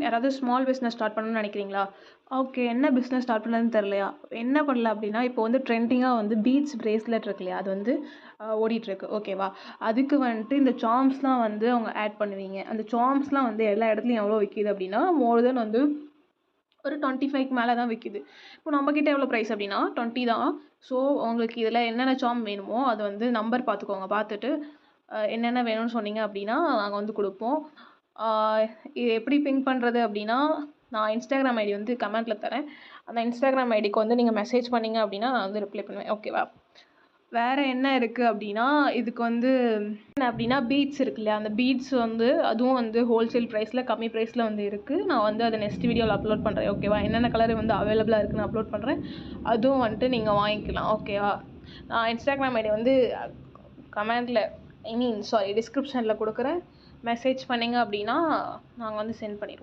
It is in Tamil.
யாராவது ஸ்மால் பிஸ்னஸ் ஸ்டார்ட் பண்ணணும்னு நினைக்கிறீங்களா? ஓகே. என்ன பிஸ்னஸ் ஸ்டார்ட் பண்ணணும்னு தெரியலையா? என்ன பண்ணலாம் அப்படின்னா, இப்போ வந்து ட்ரெண்டிங்காக வந்து பீட்ஸ் பிரேஸ்லெட் இருக்கு இல்லையா? அது வந்து ஓடிட்டுருக்கு. ஓகேவா? அதுக்கு வந்துட்டு இந்த சார்ம்ஸ்லாம் வந்து அவங்க ஆட் பண்ணுவீங்க. அந்த சார்ம்ஸ்லாம் வந்து எல்லா இடத்துலையும் எவ்வளோ விற்கிது அப்படின்னா, மோர் தென் வந்து ஒரு 25க்கு மேலே தான் விற்கிது. இப்போ நம்மக்கிட்ட எவ்வளோ ப்ரைஸ் அப்படின்னா 20 தான். ஸோ உங்களுக்கு இதில் என்னென்ன சார்ம் வேணுமோ அது வந்து நம்பர் பார்த்துக்கோங்க. பார்த்துட்டு என்னென்ன வேணும்னு சொன்னீங்க அப்படின்னா நாங்கள் வந்து கொடுப்போம். இது எப்படி பிங் பண்ணுறது அப்படின்னா, நான் இன்ஸ்டாகிராம் ஐடி வந்து கமெண்ட்டில் தரேன். அந்த இன்ஸ்டாகிராம் ஐடிக்கு வந்து நீங்கள் மெசேஜ் பண்ணீங்க அப்படின்னா நான் வந்து ரிப்ளை பண்ணுவேன். ஓகேவா? வேறு என்ன இருக்குது அப்படின்னா, இதுக்கு வந்து என்ன அப்படின்னா பீட்ஸ் இருக்கு இல்லையா? அந்த பீட்ஸ் வந்து அதுவும் வந்து ஹோல்சேல் ப்ரைஸில் கம்மி ப்ரைஸில் வந்து இருக்குது. நான் வந்து அதை நெக்ஸ்ட் வீடியோவில் அப்லோட் பண்ணுறேன். ஓகேவா? என்னென்ன கலர் வந்து அவைலபிளாக இருக்குன்னு அப்லோட் பண்ணுறேன். அதுவும் வந்துட்டு நீங்கள் வாங்கிக்கலாம். ஓகேவா? நான் இன்ஸ்டாகிராம் ஐடி வந்து கமெண்ட்டில் டிஸ்கிரிப்ஷனில் கொடுக்குறேன். மெசேஜ் பண்ணீங்க அப்படின்னா நாங்கள் வந்து சென்ட் பண்ணிடுவோம்.